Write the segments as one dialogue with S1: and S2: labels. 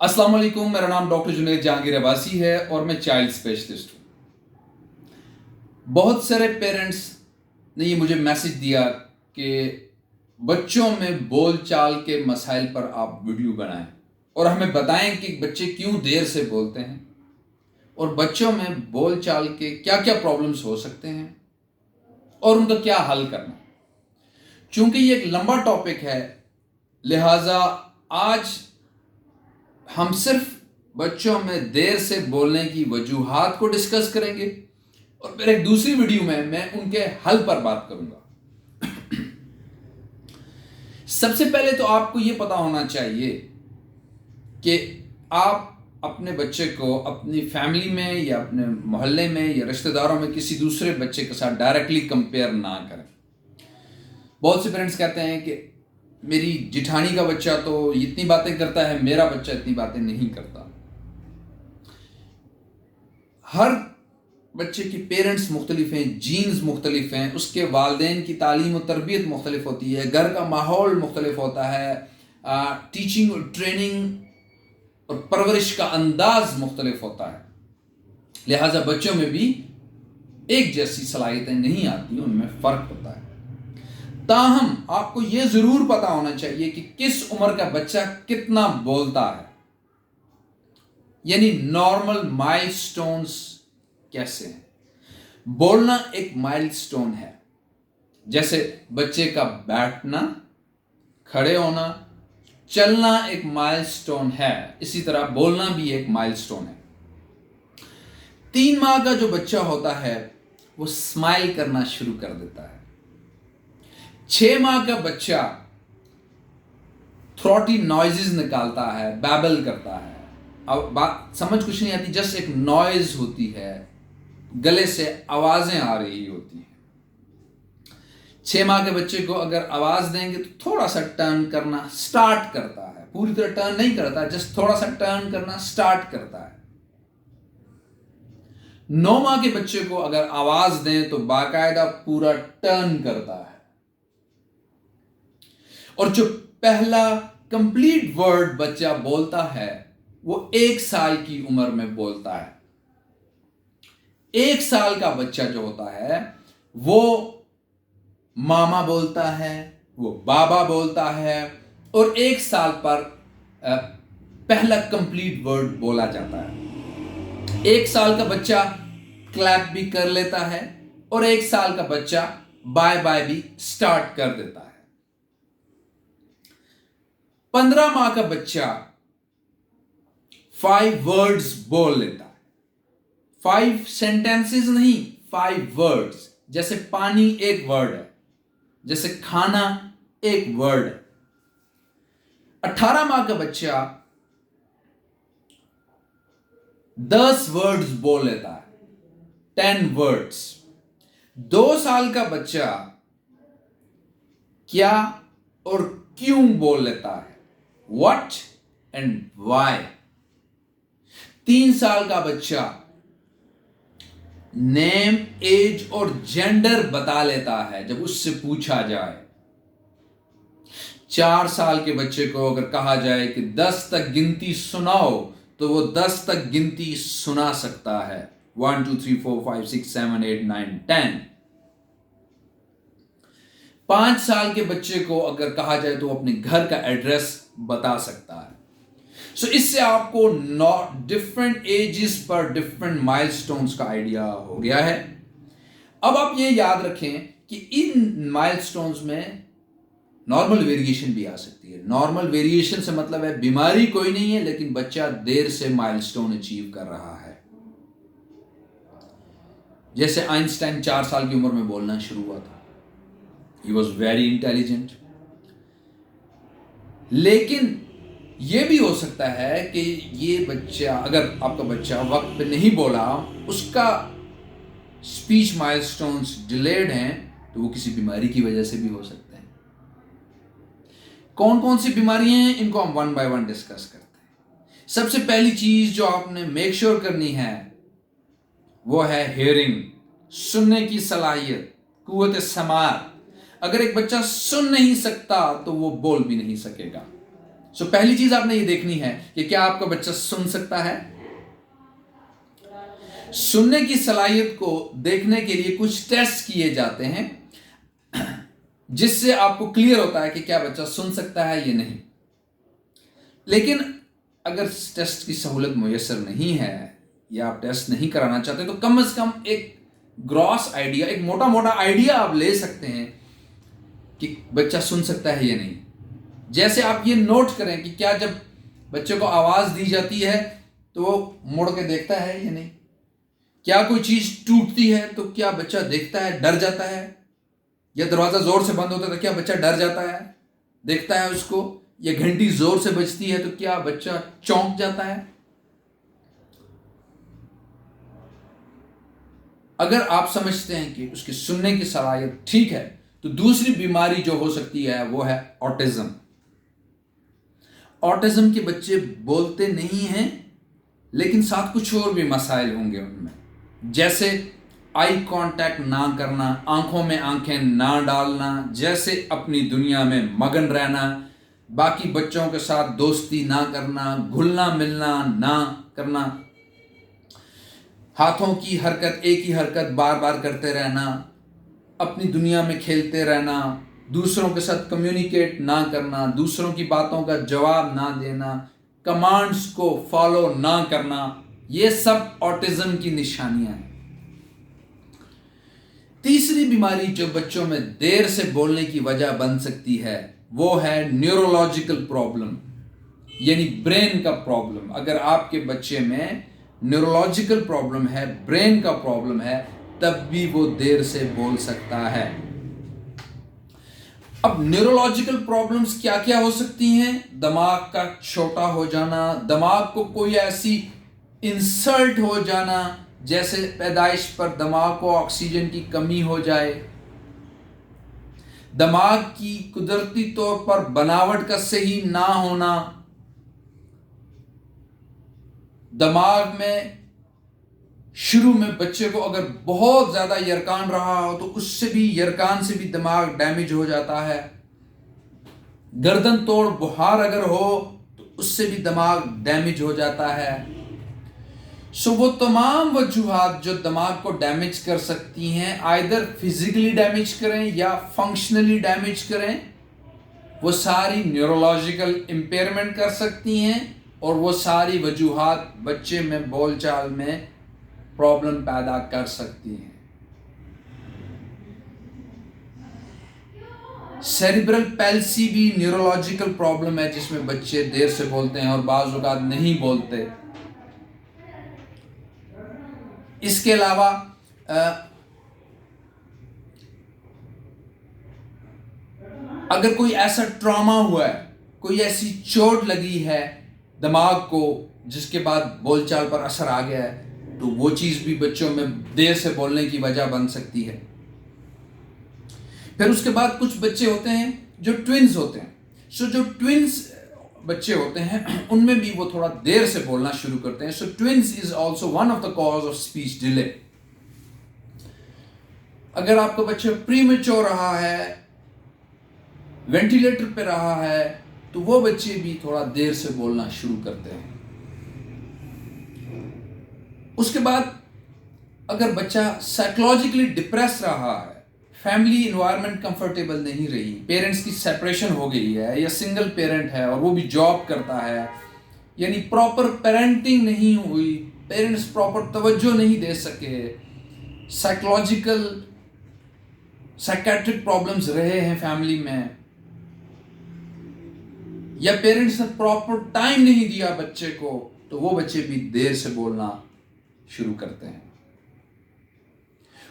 S1: अस्सलाम वालेकुम, मेरा नाम डॉक्टर जुनैद जहांगीर अब्बासी है और मैं चाइल्ड स्पेशलिस्ट हूँ। बहुत सारे पेरेंट्स ने ये मुझे मैसेज दिया कि बच्चों में बोल चाल के मसाइल पर आप वीडियो बनाएं और हमें बताएं कि बच्चे क्यों देर से बोलते हैं और बच्चों में बोल चाल के क्या क्या प्रॉब्लम्स हो सकते हैं और उनका क्या हल करना। चूंकि ये एक लंबा टॉपिक है, लिहाजा आज हम सिर्फ बच्चों में देर से बोलने की वजूहात को डिस्कस करेंगे और फिर एक दूसरी वीडियो में मैं उनके हल पर बात करूंगा। सबसे पहले तो आपको यह पता होना चाहिए कि आप अपने बच्चे को अपनी फैमिली में या अपने मोहल्ले में या रिश्तेदारों में किसी दूसरे बच्चे के साथ डायरेक्टली कंपेयर ना करें। बहुत से पेरेंट्स कहते हैं कि मेरी जिठानी का बच्चा तो इतनी बातें करता है, मेरा बच्चा इतनी बातें नहीं करता। हर बच्चे के पेरेंट्स मुख्तलिफ हैं, जीन्स मुख्तलिफ हैं, उसके वालिदैन की तालीम और तरबियत मुख्तलिफ होती है, घर का माहौल मुख्तलिफ होता है, टीचिंग और ट्रेनिंग और परवरिश का अंदाज मुख्तलिफ होता है। लिहाजा बच्चों में भी एक जैसी सलाहियतें नहीं आती, उनमें फ़र्क होता है। ताहम आपको यह ज़रूर पता होना चाहिए कि किस उम्र का बच्चा कितना बोलता है, यानी नॉर्मल माइलस्टोन्स कैसे हैं। बोलना एक माइलस्टोन है, जैसे बच्चे का बैठना, खड़े होना, चलना एक माइलस्टोन है, इसी तरह बोलना भी एक माइलस्टोन है। 3 माह का जो बच्चा होता है वो स्माइल करना शुरू कर देता है। 6 माह का बच्चा थ्रॉटी नॉइजेस निकालता है, बैबल करता है। अब बात समझ कुछ नहीं आती, जस्ट एक नॉइज होती है, गले से आवाजें आ रही होती हैं। 6 माह के बच्चे को अगर आवाज देंगे तो थोड़ा सा टर्न करना स्टार्ट करता है, पूरी तरह टर्न नहीं करता, जस्ट थोड़ा सा टर्न करना स्टार्ट करता है। 9 माह के बच्चे को अगर आवाज दें तो बाकायदा पूरा टर्न करता है। और जो पहला कंप्लीट वर्ड बच्चा बोलता है वो 1 साल की उम्र में बोलता है। 1 साल का बच्चा जो होता है वो मामा बोलता है, वो बाबा बोलता है और 1 साल पर पहला कंप्लीट वर्ड बोला जाता है। 1 साल का बच्चा क्लैप भी कर लेता है और 1 साल का बच्चा बाय बाय भी स्टार्ट कर देता है। 15 माह का बच्चा 5 वर्ड्स बोल लेता है। 5 सेंटेंसेस नहीं, 5 वर्ड्स। जैसे पानी एक वर्ड है, जैसे खाना एक वर्ड है। 18 माह का बच्चा 10 वर्ड्स बोल लेता है, 10 वर्ड्स। 2 साल का बच्चा क्या और क्यों बोल लेता है, व्हाट एंड व्हाई। 3 साल का बच्चा नेम, एज और जेंडर बता लेता है जब उससे पूछा जाए। 4 साल के बच्चे को अगर कहा जाए कि 10 तक गिनती सुनाओ तो वो 10 तक गिनती सुना सकता है, 1 2 3 4 5 6 7 8 9 10। 5 साल के बच्चे को अगर कहा जाए तो अपने घर का एड्रेस बता सकता है। सो इससे आपको डिफरेंट एजेस पर डिफरेंट माइलस्टोन्स का आइडिया हो गया है। अब आप ये याद रखें कि इन माइलस्टोन्स में नॉर्मल वेरिएशन भी आ सकती है। नॉर्मल वेरिएशन से मतलब है बीमारी कोई नहीं है, लेकिन बच्चा देर से माइलस्टोन अचीव कर रहा है। जैसे आइंस्टाइन 4 साल की उम्र में बोलना शुरू हुआ था, ही वॉज वेरी इंटेलिजेंट। लेकिन यह भी हो सकता है कि ये बच्चा, अगर आपका बच्चा वक्त पे नहीं बोला, उसका स्पीच माइलस्टोन्स डिलेड हैं, तो वो किसी बीमारी की वजह से भी हो सकते हैं। कौन कौन सी बीमारियां हैं, इनको हम 1 बाय 1 डिस्कस करते हैं। सबसे पहली चीज जो आपने मेक श्योर करनी है वो है हियरिंग, सुनने की सलाहियत, कुव्वत समाअत। अगर एक बच्चा सुन नहीं सकता तो वो बोल भी नहीं सकेगा। सो पहली चीज आपने ये देखनी है कि क्या आपका बच्चा सुन सकता है। सुनने की सलाहियत को देखने के लिए कुछ टेस्ट किए जाते हैं जिससे आपको क्लियर होता है कि क्या बच्चा सुन सकता है या नहीं। लेकिन अगर टेस्ट की सहूलत मुयसर नहीं है या आप टेस्ट नहीं कराना चाहते तो कम से कम एक ग्रॉस आइडिया, एक मोटा मोटा आइडिया आप ले सकते हैं कि बच्चा सुन सकता है या नहीं। जैसे आप ये नोट करें कि क्या जब बच्चे को आवाज दी जाती है तो वो मुड़ के देखता है या नहीं। क्या कोई चीज टूटती है तो क्या बच्चा देखता है, डर जाता है, या दरवाजा जोर से बंद होता है तो क्या बच्चा डर जाता है, देखता है उसको, या घंटी जोर से बजती है तो क्या बच्चा चौंक जाता है। अगर आप समझते हैं कि उसकी सुनने की सलाहियत ठीक है तो दूसरी बीमारी जो हो सकती है वो है ऑटिज्म। ऑटिज्म के बच्चे बोलते नहीं हैं लेकिन साथ कुछ और भी मसाइल होंगे उनमें, जैसे आई कांटेक्ट ना करना, आंखों में आंखें ना डालना, जैसे अपनी दुनिया में मगन रहना, बाकी बच्चों के साथ दोस्ती ना करना, घुलना मिलना ना करना, हाथों की हरकत, एक ही हरकत बार बार करते रहना, अपनी दुनिया में खेलते रहना, दूसरों के साथ कम्युनिकेट ना करना, दूसरों की बातों का जवाब ना देना, कमांड्स को फॉलो ना करना, ये सब ऑटिज्म की निशानियां हैं। तीसरी बीमारी जो बच्चों में देर से बोलने की वजह बन सकती है वो है न्यूरोलॉजिकल प्रॉब्लम, यानी ब्रेन का प्रॉब्लम। अगर आपके बच्चे में न्यूरोलॉजिकल प्रॉब्लम है, ब्रेन का प्रॉब्लम है, तब भी वो देर से बोल सकता है। अब न्यूरोलॉजिकल प्रॉब्लम्स क्या क्या हो सकती हैं? दिमाग का छोटा हो जाना, दिमाग को कोई ऐसी इंसल्ट हो जाना, जैसे पैदाइश पर दिमाग को ऑक्सीजन की कमी हो जाए, दिमाग की कुदरती तौर पर बनावट का सही ना होना, दिमाग में शुरू में बच्चे को अगर बहुत ज्यादा यरकान रहा हो तो उससे भी, यरकान से भी दिमाग डैमेज हो जाता है, गर्दन तोड़ बुखार अगर हो तो उससे भी दिमाग डैमेज हो जाता है। सो वो तमाम वजूहात जो दिमाग को डैमेज कर सकती हैं, आइदर फिजिकली डैमेज करें या फंक्शनली डैमेज करें, वो सारी न्यूरोलॉजिकल इंपेयरमेंट कर सकती हैं और वो सारी वजूहात बच्चे में बोलचाल में प्रॉब्लम पैदा कर सकती हैं। सेरिब्रल पैल्सी भी न्यूरोलॉजिकल प्रॉब्लम है जिसमें बच्चे देर से बोलते हैं और बाज़ औक़ात नहीं बोलते। इसके अलावा अगर कोई ऐसा ट्रॉमा हुआ है, कोई ऐसी चोट लगी है दिमाग को जिसके बाद बोलचाल पर असर आ गया है, तो वो चीज भी बच्चों में देर से बोलने की वजह बन सकती है। फिर उसके बाद कुछ बच्चे होते हैं जो ट्विन्स होते हैं। सो जो ट्विन्स बच्चे होते हैं उनमें भी वो थोड़ा देर से बोलना शुरू करते हैं। So twins is also one of the cause of speech delay. अगर आपका बच्चा प्रीमेच्योर रहा है, वेंटिलेटर पे रहा है, तो वो बच्चे भी थोड़ा देर से बोलना शुरू करते हैं। उसके बाद अगर बच्चा साइकोलॉजिकली डिप्रेस रहा है, फैमिली इन्वायरमेंट कंफर्टेबल नहीं रही, पेरेंट्स की सेपरेशन हो गई है, या सिंगल पेरेंट है और वो भी जॉब करता है, यानी प्रॉपर पेरेंटिंग नहीं हुई, पेरेंट्स प्रॉपर तवज्जो नहीं दे सके, साइकोलॉजिकल साइकेट्रिक प्रॉब्लम्स रहे हैं फैमिली में, या पेरेंट्स ने प्रॉपर टाइम नहीं दिया बच्चे को, तो वो बच्चे भी देर से बोलना शुरू करते हैं।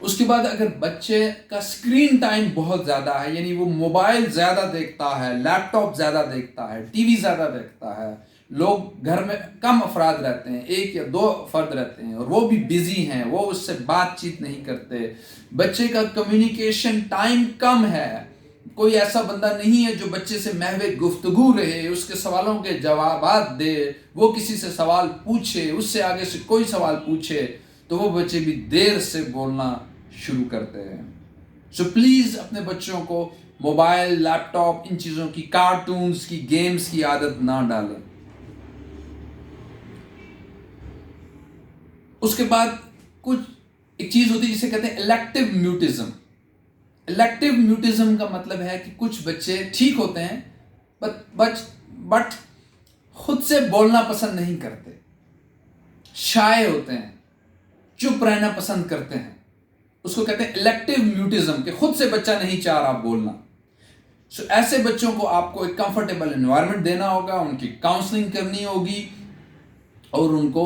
S1: उसके बाद अगर बच्चे का स्क्रीन टाइम बहुत ज्यादा है, यानी वो मोबाइल ज्यादा देखता है, लैपटॉप ज्यादा देखता है, टीवी ज्यादा देखता है, लोग घर में कम अफराद रहते हैं, 1 या 2 फर्द रहते हैं और वो भी बिजी हैं, वो उससे बातचीत नहीं करते, बच्चे का कम्युनिकेशन टाइम कम है, कोई ऐसा बंदा नहीं है जो बच्चे से महवे गुफ्तगू रहे, उसके सवालों के जवाबात दे, वो किसी से सवाल पूछे, उससे आगे से कोई सवाल पूछे, तो वो बच्चे भी देर से बोलना शुरू करते हैं। सो प्लीज अपने बच्चों को मोबाइल, लैपटॉप, इन चीज़ों की, कार्टून्स की, गेम्स की आदत ना डालें। उसके बाद कुछ एक चीज़ होती है जिसे कहते हैं इलेक्टिव म्यूटिज्म। इलेक्टिव म्यूटिज्म का मतलब है कि कुछ बच्चे ठीक होते हैं बट खुद से बोलना पसंद नहीं करते, शाय होते हैं, चुप रहना पसंद करते हैं। उसको कहते हैं इलेक्टिव म्यूटिज्म, कि खुद से बच्चा नहीं चाह रहा बोलना। ऐसे बच्चों को आपको एक कंफर्टेबल एनवायरनमेंट देना होगा, उनकी काउंसलिंग करनी होगी और उनको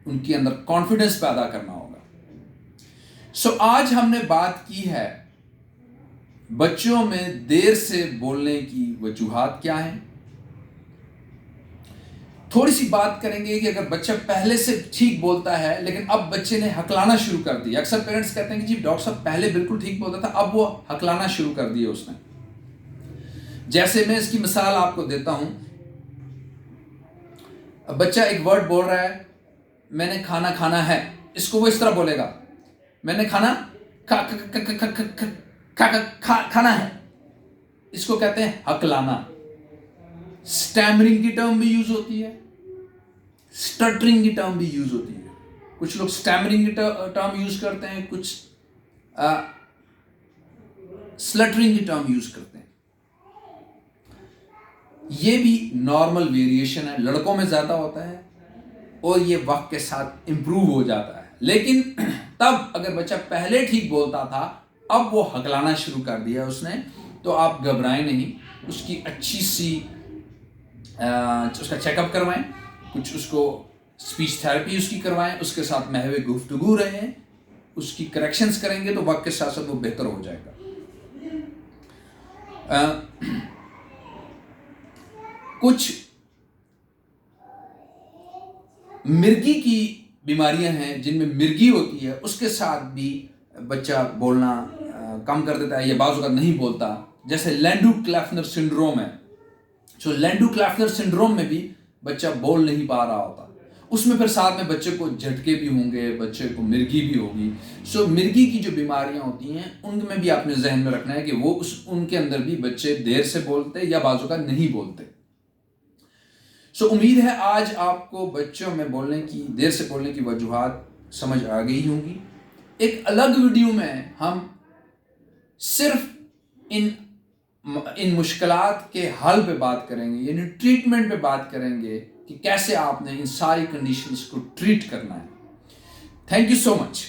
S1: उनके अंदर कॉन्फिडेंस पैदा करना होगा। आज हमने बात की है बच्चों में देर से बोलने की वजूहात क्या है। थोड़ी सी बात करेंगे कि अगर बच्चा पहले से ठीक बोलता है लेकिन अब बच्चे ने हकलाना शुरू कर दिया। अक्सर पेरेंट्स कहते हैं कि जी डॉक्टर साहब पहले बिल्कुल ठीक बोलता था, अब वो हकलाना शुरू कर दिया उसने। जैसे मैं इसकी मिसाल आपको देता हूं। बच्चा एक वर्ड बोल रहा है, मैंने खाना खाना है, इसको वो इस तरह बोलेगा, मैंने खाना खाना है। इसको कहते हैं हकलाना। स्टैमरिंग की टर्म भी यूज होती है, स्टटरिंग की टर्म भी यूज होती है। कुछ लोग स्टैमरिंग की टर्म यूज करते हैं, कुछ स्लटरिंग की टर्म यूज करते हैं। ये भी नॉर्मल वेरिएशन है, लड़कों में ज्यादा होता है और ये वक्त के साथ इंप्रूव हो जाता है। लेकिन तब अगर बच्चा पहले ठीक बोलता था, अब वो हकलाना शुरू कर दिया उसने, तो आप घबराएं नहीं। उसकी अच्छी सी उसका चेकअप करवाएं, कुछ उसको स्पीच थेरेपी उसकी करवाएं, उसके साथ महवे गुफ्तगू रहें, उसकी करेक्शंस करेंगे तो वक्त के साथ साथ वो बेहतर हो जाएगा। कुछ मिर्गी की बीमारियां हैं जिनमें मिर्गी होती है, उसके साथ भी बच्चा बोलना कम कर देता है या बाज़ वक़्त नहीं बोलता। जैसे लैंडू-क्लैफनर सिंड्रोम है। लैंडू-क्लैफनर सिंड्रोम में भी बच्चा बोल नहीं पा रहा होता। उसमें फिर साथ में बच्चे को झटके भी होंगे, बच्चे को मिर्गी भी होगी। मिर्गी की जो बीमारियां होती हैं उनमें भी आपने जहन में रखना है कि वो उनके अंदर भी बच्चे देर से बोलते या बाज़ वक़्त नहीं बोलते। उम्मीद है आज आपको बच्चों में देर से बोलने की वजूहात समझ आ गई होंगी। एक अलग वीडियो में हम सिर्फ इन मुश्किलात के हल पे बात करेंगे, यानी ट्रीटमेंट पे बात करेंगे कि कैसे आपने इन सारी कंडीशंस को ट्रीट करना है। Thank you so much.